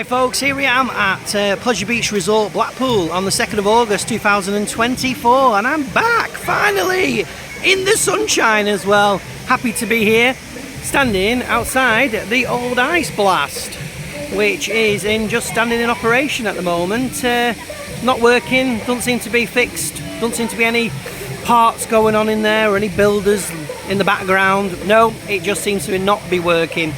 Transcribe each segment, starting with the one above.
Hi folks, here we am at Pleasure Beach Resort Blackpool on the 2nd of August 2024 and I'm back finally in the sunshine as well. Happy to be here standing outside the old ice blast, which is just standing in operation at the moment. Not working, doesn't seem to be fixed, doesn't seem to be any parts going on in there or any builders in the background. No, it just seems to not be working.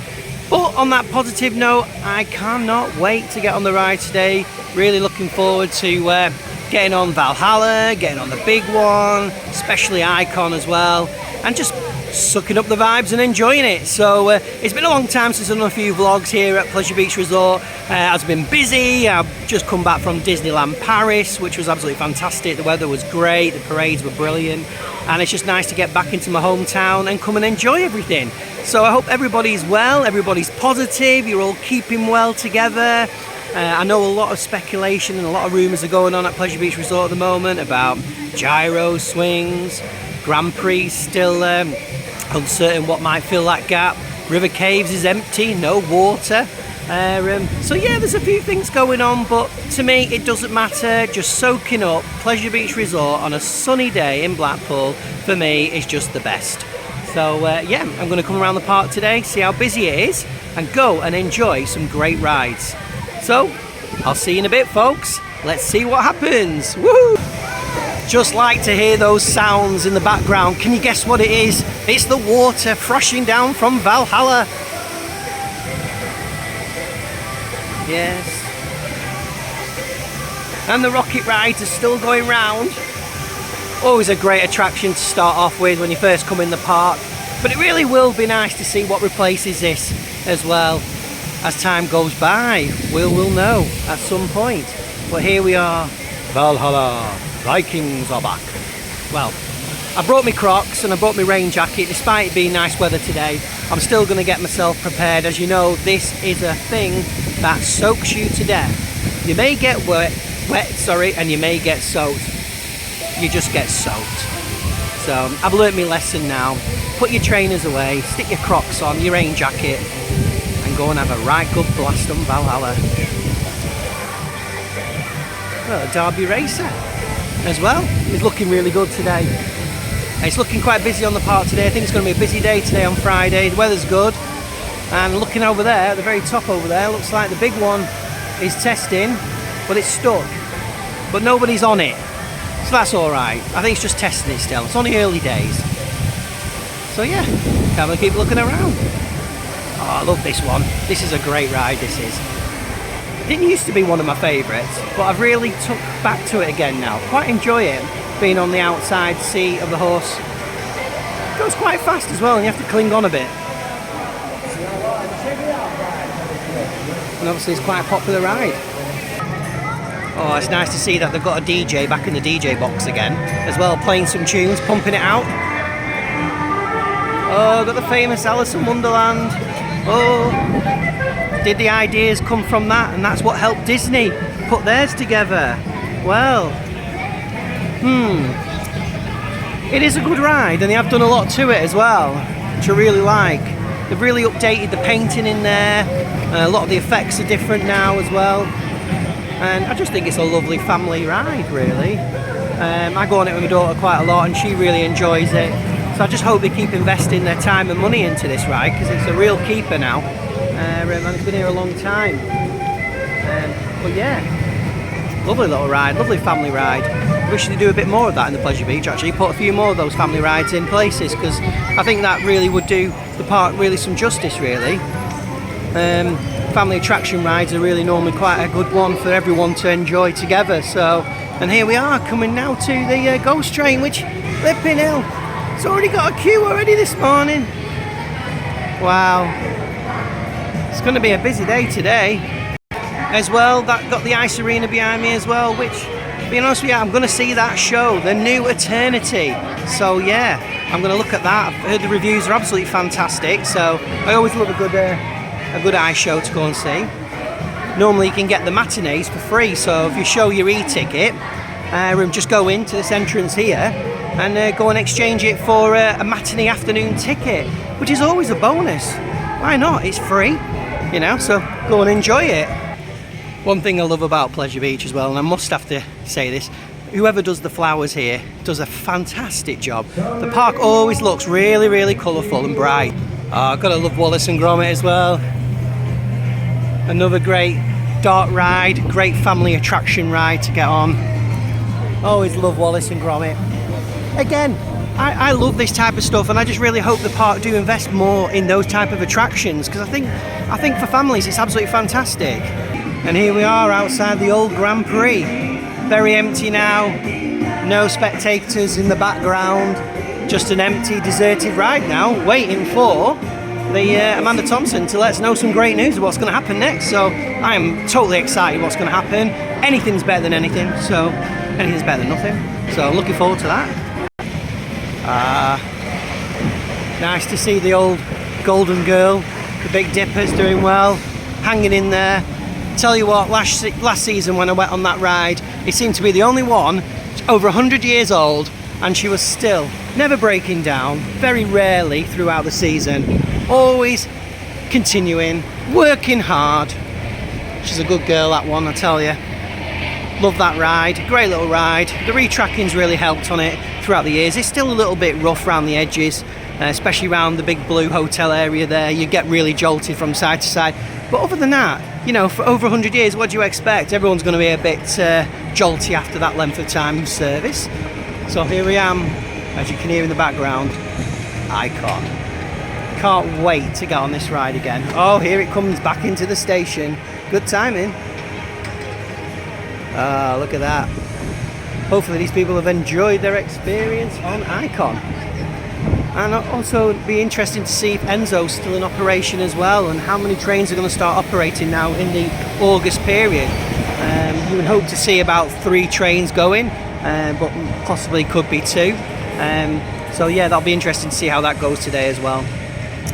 But on that positive note, I cannot wait to get on the ride today. Really looking forward to getting on Valhalla, getting on the big one, especially Icon as well, and just sucking up the vibes and enjoying it. So it's been a long time since I've done a few vlogs here at Pleasure Beach Resort. I've been busy. I've just come back from Disneyland Paris, which was absolutely fantastic. The weather was great, the parades were brilliant, and it's just nice to get back into my hometown and come and enjoy everything. So I hope everybody's well, everybody's positive, you're all keeping well together. I know a lot of speculation and a lot of rumours are going on at Pleasure Beach Resort at the moment about gyro swings, Grand Prix still uncertain what might fill that gap. River Caves is empty, no water. So yeah, there's a few things going on, but to me it doesn't matter. Just soaking up Pleasure Beach Resort on a sunny day in Blackpool, for me, is just the best. So yeah, I'm going to come around the park today, see how busy it is, and go and enjoy some great rides. So, I'll see you in a bit, folks. Let's see what happens. Woo! Just like to hear those sounds in the background. Can you guess what it is? It's the water thrashing down from Valhalla. Yes. And the rocket rides are still going round. Always a great attraction to start off with when you first come in the park, but it really will be nice to see what replaces this as well as time goes by. We'll know at some point. But here we are, Valhalla, Vikings are back. Well, I brought my Crocs and I brought my rain jacket. Despite it being nice weather today, I'm still going to get myself prepared. As you know, this is a thing that soaks you to death. You may get wet, and you may get soaked. You just get soaked. So I've learnt my lesson now. Put your trainers away, stick your Crocs on, your rain jacket, and go and have a right good blast on Valhalla. Well, a Derby racer as well. He's looking really good today. It's looking quite busy on the park today. I think it's going to be a busy day today on Friday. The weather's good. And looking over there, at the very top over there, looks like the big one is testing, but it's stuck. But nobody's on it. So that's alright. I think it's just testing it still. It's only early days. So yeah, I'm going to keep looking around. Oh, I love this one. This is a great ride, this is. It didn't used to be one of my favourites, but I've really took back to it again now. Quite enjoy it, being on the outside seat of the horse. It goes quite fast as well, and you have to cling on a bit. And obviously it's quite a popular ride. Oh, it's nice to see that they've got a DJ back in the DJ box again, as well, playing some tunes, pumping it out. Oh, got the famous Alice in Wonderland. Oh, did the ideas come from that? And that's what helped Disney put theirs together. Well, it is a good ride, and they have done a lot to it as well, which I really like. They've really updated the painting in there. A lot of the effects are different now as well. And I just think it's a lovely family ride, really. I go on it with my daughter quite a lot and she really enjoys it. So I just hope they keep investing their time and money into this ride, because it's a real keeper now. And it's been here a long time. But yeah, lovely little ride, lovely family ride. Wish they do a bit more of that in the Pleasure Beach, actually. Put a few more of those family rides in places, because I think that really would do the park really some justice, really. Family attraction rides are really normally quite a good one for everyone to enjoy together. So, and here we are coming now to the Ghost Train, which, flipping hell, it's already got a queue already this morning. Wow, it's going to be a busy day today as well. That got the ice arena behind me as well, which, being honest with you, I'm going to see that show, The New Eternity. So yeah, I'm going to look at that. I've heard the reviews are absolutely fantastic, so I always love a good ice show to go and see. Normally you can get the matinees for free, so if you show your e-ticket, just go into this entrance here and go and exchange it for a matinee afternoon ticket, which is always a bonus. Why not? It's free, you know, so go and enjoy it. One thing I love about Pleasure Beach as well, and I must have to say this, whoever does the flowers here does a fantastic job. The park always looks really, really colourful and bright. Oh, gotta love Wallace and Gromit as well. Another great dark ride, great family attraction ride to get on. Always love Wallace and Gromit. Again, I love this type of stuff, and I just really hope the park do invest more in those type of attractions, because I think for families it's absolutely fantastic. And here we are outside the old Grand Prix. Very empty now, no spectators in the background, just an empty, deserted ride now, waiting for the Amanda Thompson to let us know some great news of what's going to happen next. So I am totally excited what's going to happen. Anything's better than anything, so anything's better than nothing. So looking forward to that. Nice to see the old Golden Girl, the Big Dipper's doing well, hanging in there. Tell you what, last season when I went on that ride, it seemed to be the only one over 100 years old, and she was still never breaking down, very rarely throughout the season, always continuing, working hard. She's a good girl, that one, I tell you. Love that ride, great little ride. The retracking's really helped on it throughout the years. It's still a little bit rough around the edges, especially around the Big Blue Hotel area there. You get really jolted from side to side. But other than that, you know, for over 100 years, what do you expect? Everyone's going to be a bit jolty after that length of time of service. So here we am, as you can hear in the background, Icon. Can't wait to get on this ride again. Oh, here it comes back into the station. Good timing. Ah, look at that. Hopefully these people have enjoyed their experience on Icon. And also be interesting to see if Enzo's still in operation as well, and how many trains are going to start operating now in the August period. You would hope to see about 3 trains going, but possibly could be 2. So yeah, that'll be interesting to see how that goes today as well.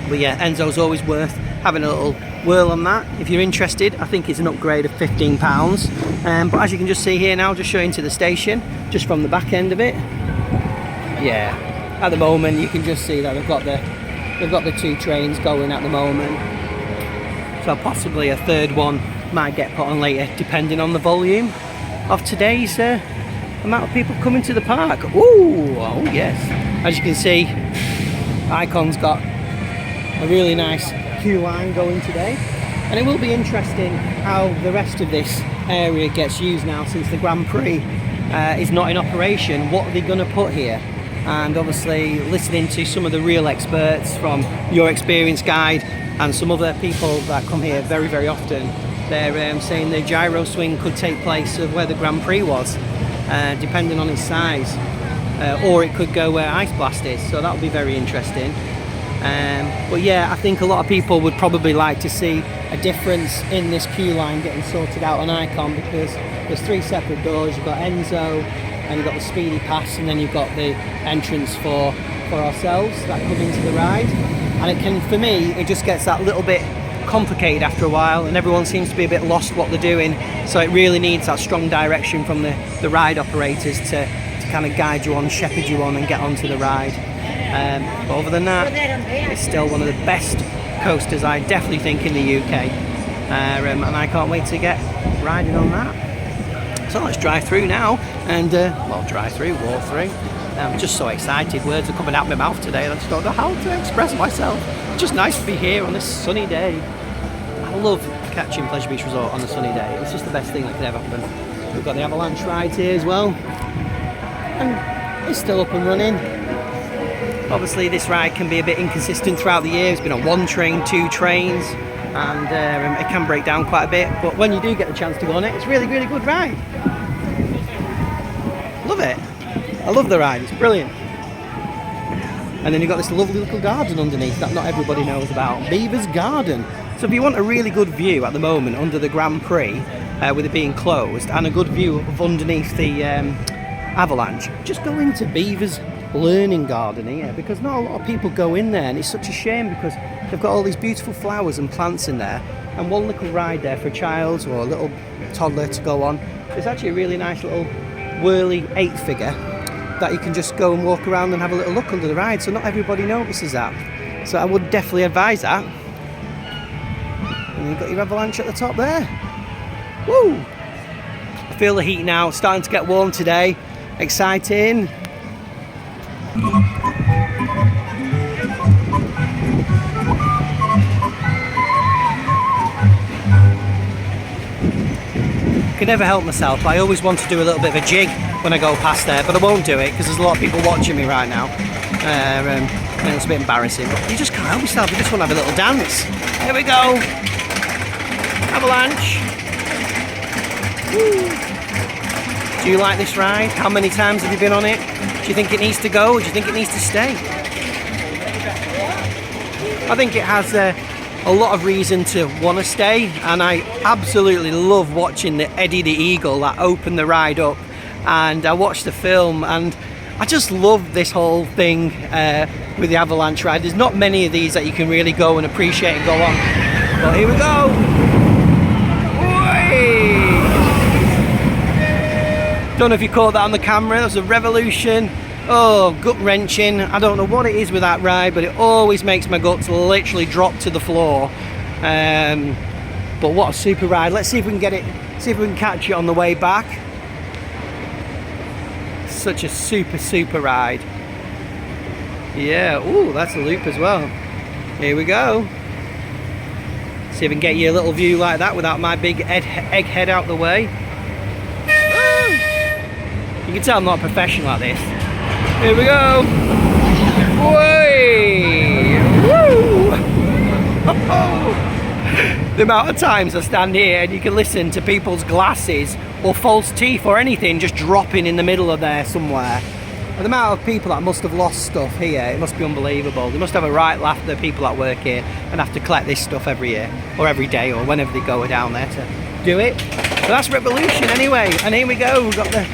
But yeah, Enzo's always worth having a little whirl on that. If you're interested, I think it's an upgrade of £15. But as you can just see here now, just showing to the station, just from the back end of it. Yeah, at the moment you can just see that they've got the 2 trains going at the moment. So possibly a third one might get put on later, depending on the volume of today's amount of people coming to the park. Ooh, oh yes. As you can see, Icon's got a really nice queue line going today, and it will be interesting how the rest of this area gets used now since the Grand Prix is not in operation. What are they going to put here? And obviously listening to some of the real experts from Your Experience Guide and some other people that come here very, very often, they're saying the gyro swing could take place of where the Grand Prix was, depending on its size, or it could go where Ice Blast is, so that'll be very interesting. But yeah, I think a lot of people would probably like to see a difference in this queue line getting sorted out on Icon, because there's 3 separate doors. You've got Enzo, and you've got the Speedy Pass, and then you've got the entrance for ourselves that come into the ride. And it can, for me, it just gets that little bit complicated after a while, and everyone seems to be a bit lost what they're doing. So it really needs that strong direction from the ride operators to kind of guide you on, shepherd you on, and get onto the ride. But other than that, it's still one of the best coasters, I definitely think, in the UK, and I can't wait to get riding on that. So let's drive through now, and well, drive through, walk through. I'm just so excited, words are coming out of my mouth today, I just don't know how to express myself. It's just nice to be here on this sunny day. I love catching Pleasure Beach Resort on a sunny day. It's just the best thing that could ever happen. We've got the avalanche ride here as well, and it's still up and running. Obviously this ride can be a bit inconsistent throughout the year. It's been on 1 train, 2 trains, and it can break down quite a bit, but when you do get the chance to go on it, it's really, really good ride. Love it. I love the ride, it's brilliant. And then you've got this lovely little garden underneath that not everybody knows about, Beaver's Garden. So if you want a really good view at the moment under the Grand Prix, with it being closed, and a good view of underneath the avalanche, just go into Beaver's Learning Garden here, because not a lot of people go in there, and it's such a shame because they've got all these beautiful flowers and plants in there, and one little ride there for a child or a little toddler to go on. It's actually a really nice little whirly 8-figure that you can just go and walk around and have a little look under the ride, so not everybody notices that. So I would definitely advise that. And you've got your avalanche at the top there. Woo! I feel the heat now, it's starting to get warm today. Exciting. I can never help myself. I always want to do a little bit of a jig when I go past there, but I won't do it because there's a lot of people watching me right now. And it's a bit embarrassing, but you just can't help yourself. You just want to have a little dance. Here we go. Avalanche. Woo. Do you like this ride? How many times have you been on it? Do you think it needs to go, or do you think it needs to stay? I think it has a lot of reason to want to stay, and I absolutely love watching the Eddie the Eagle that opened the ride up, and I watched the film, and I just love this whole thing with the avalanche ride. There's not many of these that you can really go and appreciate and go on, but here we go. Whee! Don't know if you caught that on the camera. That was a revolution. Oh, gut wrenching. I don't know what it is with that ride, but it always makes my guts literally drop to the floor. But what a super ride. Let's see if we can get it, see if we can catch it on the way back. Such a super ride. Yeah, ooh, that's a loop as well. Here we go. See if we can get you a little view like that without my big egg head out the way. You can tell I'm not a professional at this. Here we go. Way! Woo! The amount of times I stand here and you can listen to people's glasses or false teeth or anything just dropping in the middle of there somewhere. And the amount of people that must have lost stuff here, it must be unbelievable. They must have a right laugh, the people that work here, and have to collect this stuff every year or every day or whenever they go down there to do it. But that's revolution anyway. And here we go. We've got the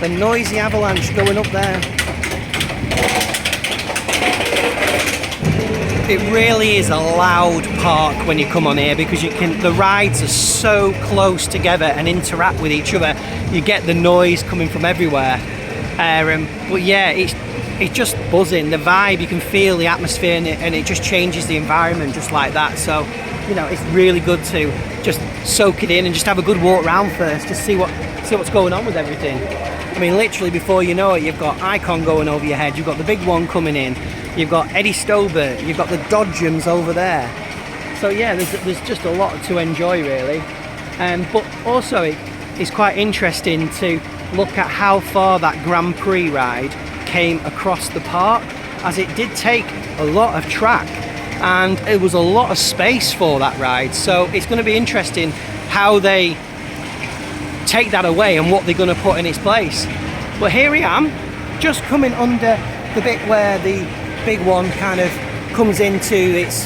noisy avalanche going up there. It really is a loud park when you come on here, because the rides are so close together and interact with each other. You get the noise coming from everywhere. But yeah, it's just buzzing. The vibe, you can feel the atmosphere, and it just changes the environment just like that. So, you know, it's really good to just soak it in and just have a good walk around first, just see what's going on with everything. I mean, literally before you know it, you've got Icon going over your head, you've got the big one coming in, you've got Eddie Stobart, you've got the Dodgems over there. So yeah, there's just a lot to enjoy really. But also it's quite interesting to look at how far that Grand Prix ride came across the park, as it did take a lot of track and it was a lot of space for that ride. So it's going to be interesting how they take that away and what they're going to put in its place. But here I am, just coming under the bit where the big one kind of comes into its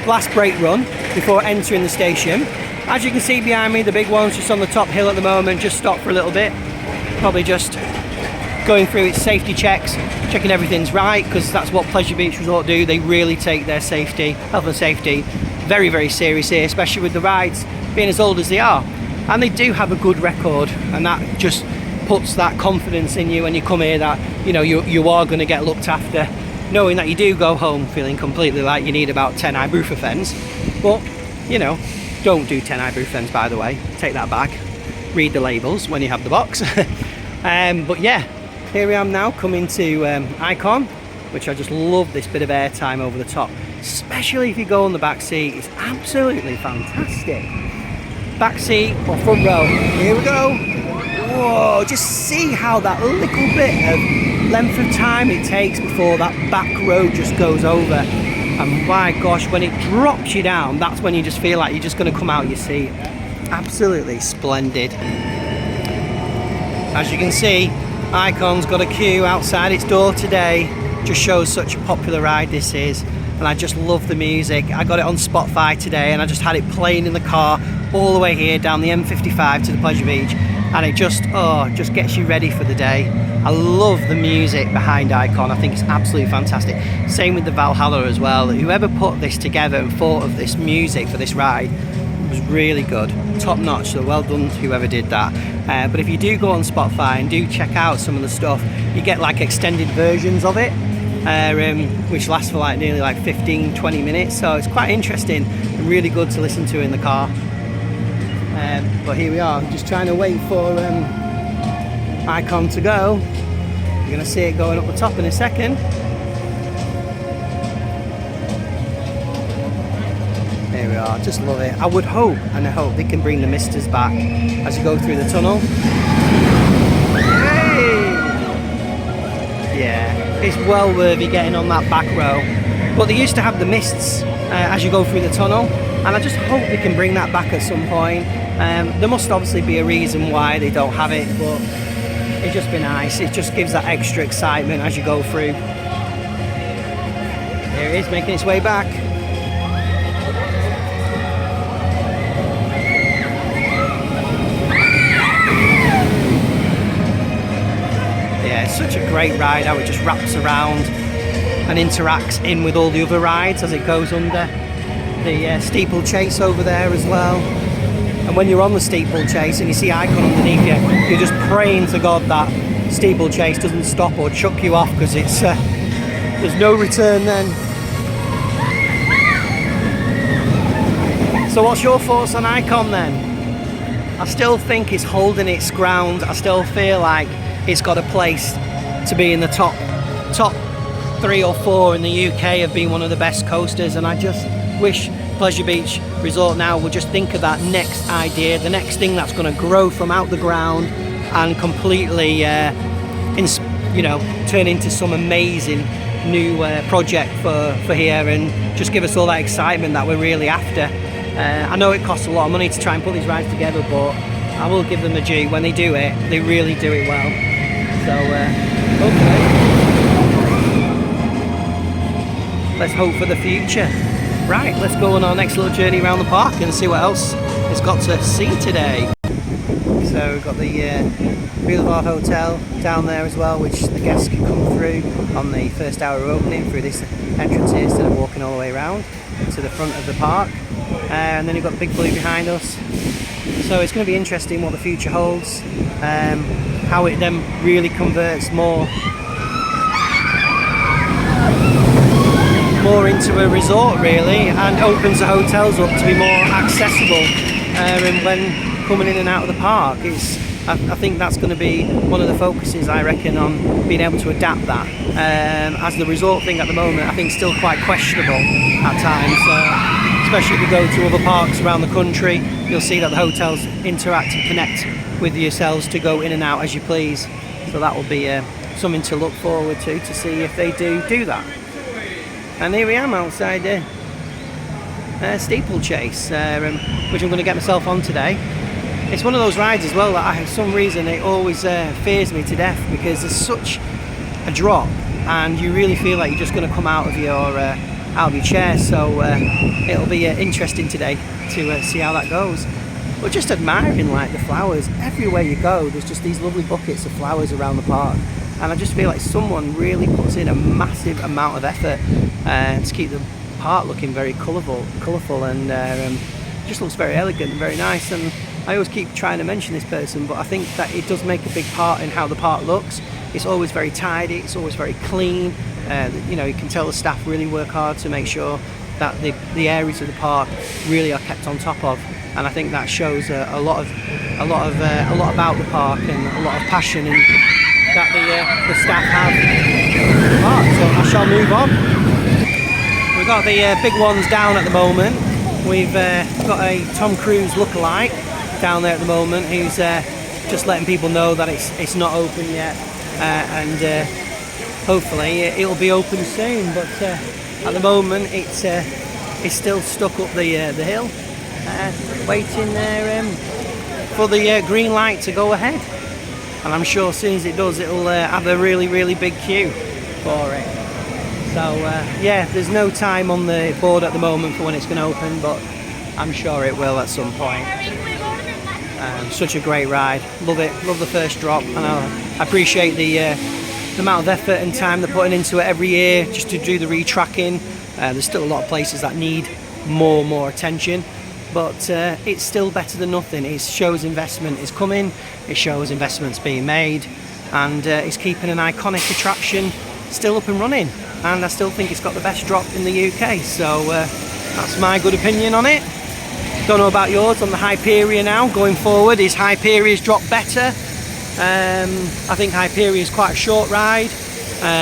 last brake run before entering the station. As you can see behind me, the big one's just on the top hill at the moment, just stopped for a little bit, probably just going through its safety checks, checking everything's right, because that's what Pleasure Beach Resort do. They really take their safety, health and safety, very serious here, especially with the rides being as old as they are. And they do have a good record, and that just puts that confidence in you when you come here that, you know, you are going to get looked after, knowing that you do go home feeling completely like you need about 10 ibuprofens. But, you know, don't do 10 ibuprofens, by the way, take that back, read the labels when you have the box. But yeah, here I am now coming to Icon, which I just love this bit of airtime over the top, especially if you go on the back seat. It's absolutely fantastic. Back seat or front row, here we go. Whoa, just see how that little bit of length of time it takes before that back row just goes over. And my gosh, when it drops you down, that's when you just feel like you're just going to come out your seat. Absolutely splendid. As you can see, Icon's got a queue outside its door today. Just shows such a popular ride this is. And I just love the music. I got it on Spotify today and I just had it playing in the car all the way here down the M55 to the Pleasure Beach, and it just gets you ready for the day. I love the music behind Icon. I think it's absolutely fantastic. Same with the Valhalla as well. Whoever put this together and thought of this music for this ride was really good, top notch, so well done to whoever did that. But if you do go on Spotify and do check out some of the stuff, you get like extended versions of it, which lasts for like nearly like 15-20 minutes, so it's quite interesting and really good to listen to in the car. But here we are, just trying to wait for Icon to go. You're going to see it going up the top in a second. Here we are, just love it. I would hope, and I hope they can bring the misters back as you go through the tunnel. Hey! Yeah, it's well worthy getting on that back row. But they used to have the mists as you go through the tunnel, and I just hope they can bring that back at some point. There must obviously be a reason why they don't have it, but it'd just be nice. It just gives that extra excitement as you go through. There it is, making its way back. Yeah, it's such a great ride how it just wraps around and interacts in with all the other rides as it goes under. The steeplechase over there as well. And when you're on the steeplechase and you see Icon underneath you, you're just praying to God that steeplechase doesn't stop or chuck you off, because it's there's no return then. So what's your thoughts on Icon then? I still think it's holding its ground. I still feel like it's got a place to be in the top 3 or 4 in the UK of being one of the best coasters, and I just wish Pleasure Beach Resort now will just think of that next idea, the next thing that's going to grow from out the ground and completely turn into some amazing new project for here, and just give us all that excitement that we're really after. I know it costs a lot of money to try and put these rides together, but I will give them the due. When they do it, they really do it well. So hopefully, let's hope for the future. Right, let's go on our next little journey around the park and see what else it's got to see today. So we've got the Boulevard Hotel down there as well, which the guests can come through on the first hour of opening through this entrance here instead of walking all the way around to the front of the park. And then you've got the Big Blue behind us. So it's going to be interesting what the future holds, how it then really converts more into a resort really, and opens the hotels up to be more accessible and when coming in and out of the park. I think that's going to be one of the focuses, I reckon, on being able to adapt that, as the resort thing at the moment I think still quite questionable at times, especially if you go to other parks around the country. You'll see that the hotels interact and connect with yourselves to go in and out as you please, so that will be something to look forward to see if they do that. And here I am outside the steeplechase, which I'm going to get myself on today. It's one of those rides as well that for some reason it always fears me to death, because there's such a drop and you really feel like you're just going to come out of your chair. So it'll be interesting today to see how that goes. But just admiring like the flowers everywhere you go. There's just these lovely buckets of flowers around the park. And I just feel like someone really puts in a massive amount of effort to keep the park looking very colourful and just looks very elegant and very nice. And I always keep trying to mention this person, but I think that it does make a big part in how the park looks. It's always very tidy, it's always very clean. You can tell the staff really work hard to make sure that the areas of the park really are kept on top of. And I think that shows a lot about the park and a lot of passion that the staff have. So I shall move on. We've got the big ones down at the moment. We've got a Tom Cruise lookalike down there at the moment, who's just letting people know that it's not open yet, and hopefully it'll be open soon. But at the moment it's still stuck up the hill, waiting there for the green light to go ahead. And I'm sure as soon as it does, it'll have a really big queue for it. So yeah, there's no time on the board at the moment for when it's going to open, but I'm sure it will at some point. Such a great ride, love it, love the first drop, and I appreciate the amount of effort and time they're putting into it every year just to do the retracking. There's still a lot of places that need more attention, but it's still better than nothing. It shows investment is coming, it shows investments being made, and it's keeping an iconic attraction still up and running. And I still think it's got the best drop in the UK, so that's my good opinion on it. Don't know about yours on the Hyperia now going forward. Is Hyperia's drop better? I think Hyperia is quite a short ride.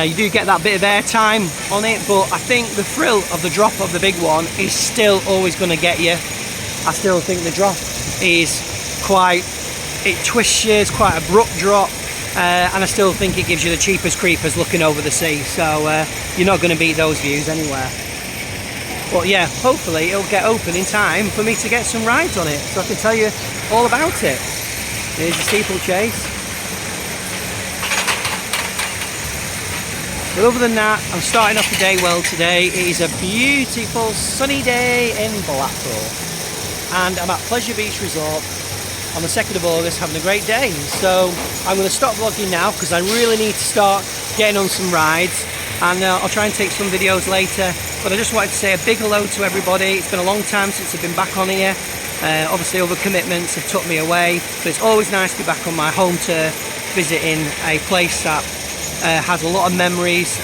You do get that bit of air time on it, but I think the thrill of the drop of the big one is still always going to get you. I still think the drop is it twists you, it's quite an abrupt drop, and I still think it gives you the cheapest creepers looking over the sea, so you're not going to beat those views anywhere. But yeah, hopefully it'll get open in time for me to get some rides on it, so I can tell you all about it. Here's the steeplechase. But other than that, I'm starting off the day well today. It is a beautiful sunny day in Blackpool, and I'm at Pleasure Beach Resort on the 2nd of August having a great day. So I'm going to stop vlogging now because I really need to start getting on some rides, and I'll try and take some videos later. But I just wanted to say a big hello to everybody. It's been a long time since I've been back on here. Obviously other commitments have took me away, but it's always nice to be back on my home turf, visiting a place that has a lot of memories,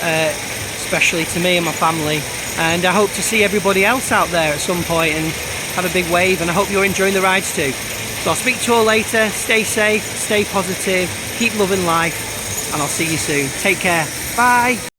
especially to me and my family. And I hope to see everybody else out there at some point and have a big wave, and I hope you're enjoying the rides too. So I'll speak to you all later. Stay safe, stay positive, keep loving life, and I'll see you soon. Take care. Bye.